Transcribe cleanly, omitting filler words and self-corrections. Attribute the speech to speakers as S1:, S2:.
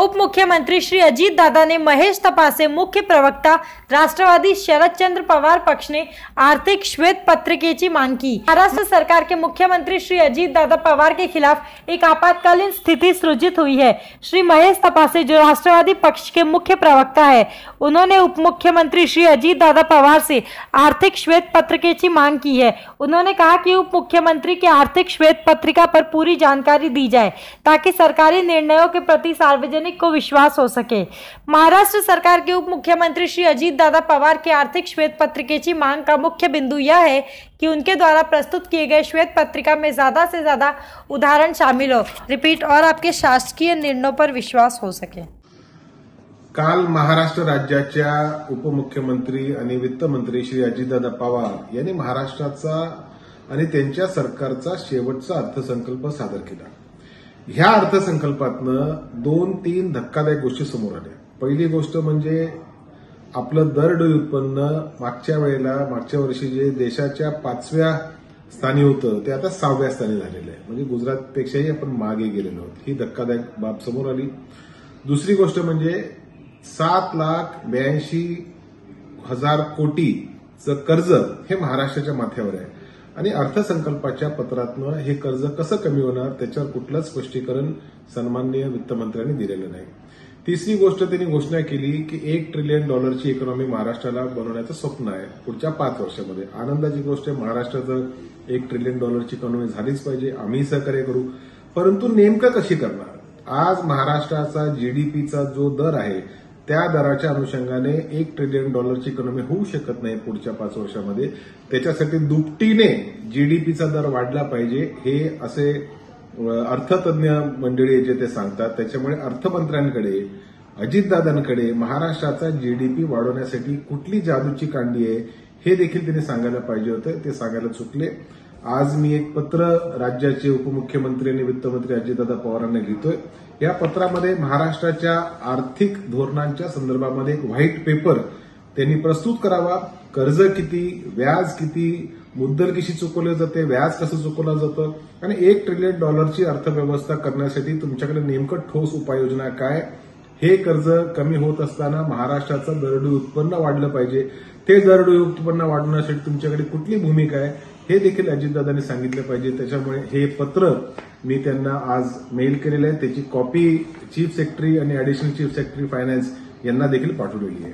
S1: उप मुख्यमंत्री श्री अजीत दादा ने महेश तपासे मुख्य प्रवक्ता राष्ट्रवादी शरदचंद्र पवार पक्ष ने आर्थिक श्वेत पत्रिकेची मांग की। महाराष्ट्र सरकार के मुख्यमंत्री श्री अजीत दादा पवार के खिलाफ एक आपातकालीन स्थिति सृजित हुई है। श्री महेश तपासे जो राष्ट्रवादी पक्ष के मुख्य प्रवक्ता है, उन्होंने उप मुख्यमंत्री श्री अजीत दादा पवार से आर्थिक श्वेत पत्रिकेची मांग की है। उन्होंने कहा कि उप मुख्यमंत्री की आर्थिक श्वेत पत्रिका पर पूरी जानकारी दी जाए ताकि सरकारी निर्णयों के प्रति सार्वजनिक को विश्वास हो सके। महाराष्ट्र सरकार के उप मुख्यमंत्री श्री अजीत दादा पवार की आर्थिक श्वेत पत्रिकेची मांग का मुख्य बिंदु यह है कि उनके द्वारा प्रस्तुत किए गए श्वेत पत्रिका में ज्यादा से ज्यादा उदाहरण शामिल हो, रिपीट, और आपके शासकीय निर्णयों पर विश्वास हो सके।
S2: काल महाराष्ट्र राज्याच्या उपमुख्यमंत्री आणि वित्तमंत्री श्री अजितदादा पवार यांनी महाराष्ट्राचा आणि त्यांच्या सरकारचा शेवटचा अर्थसंकल्प सादर केला। ह्या अर्थसंकल्पातनं 2-3 धक्कादायक गोष्टी समोर आल्या। पहिली गोष्ट म्हणजे आपलं दरडोई उत्पन्न मागच्या वर्षी जे देशाच्या 5व्या स्थानी होतं ते आता 6व्या स्थानी झालेलं आहे, म्हणजे गुजरातपेक्षाही आपण मागे गेलेलो आहोत। ही धक्कादायक बाब समोर आली। दुसरी गोष्ट म्हणजे 7,82,000 कोटीचं कर्ज हे महाराष्ट्राच्या माथ्यावर आहे आणि अर्थसंकल्पाच्या पत्रातनं हे कर्ज कसं कमी होणार त्याच्यावर कुठलंच स्पष्टीकरण सन्माननीय वित्तमंत्र्यांनी दिलेलं नाही। तिसरी गोष्ट त्यांनी घोषणा केली की $1 ट्रिलियन इकॉनॉमी महाराष्ट्राला बनवण्याचं स्वप्न आहे पुढच्या 5 वर्षामध्ये। आनंदाची गोष्ट आहे, महाराष्ट्राचं $1 ट्रिलियन इकॉनॉमी झालीच पाहिजे, आम्ही सहकार्य करू, परंतु नेमकं कशी करणार? आज महाराष्ट्राचा जीडीपीचा जो दर आहे त्या दराच्या अनुषंगाने $1 ट्रिलियन इकॉनॉमी होऊ शकत नाही पुढच्या 5 वर्षामध्ये। त्याच्यासाठी दुपटीने जीडीपीचा दर वाढला पाहिजे हे असे अर्थतज्ञ मंडळी जे ते सांगतात। त्याच्यामुळे अर्थमंत्र्यांकडे, अजितदादांकडे महाराष्ट्राचा जीडीपी वाढवण्यासाठी कुठली जादूची कांडी आहे हे देखील त्यांनी सांगायला पाहिजे होतं, ते सांगायला चुकले। आज मी एक पत्र राज्याचे उपमुख्यमंत्री आणि वित्तमंत्री अजितदादा पवारांना लिहितोय। या पत्रामध्ये महाराष्ट्राच्या आर्थिक धोरणांच्या संदर्भामध्ये एक व्हाईट पेपर त्यांनी प्रस्तुत करावा। कर्ज किती, व्याज किती, मुद्दल कशी चुकवली जाते, व्याज कसं चुकवलं जातं आणि $1 ट्रिलियन अर्थव्यवस्था करण्यासाठी तुमच्याकडे नेमकं ठोस उपाययोजना काय? हे कर्ज कमी होत असताना महाराष्ट्राचं दरडोई उत्पन्न वाढलं पाहिजे, ते दरडोई उत्पन्न वाढवण्यासाठी तुमच्याकडे कुठली भूमिका आहे हे देखील अजितदादांनी सांगितलं पाहिजे। त्याच्यामुळे हे पत्र मी त्यांना आज मेल केलेलं आहे, त्याची कॉपी चीफ सेक्रेटरी आणि ऍडिशनल चीफ सेक्रेटरी फायनान्स यांना देखील पाठवलेली आहे।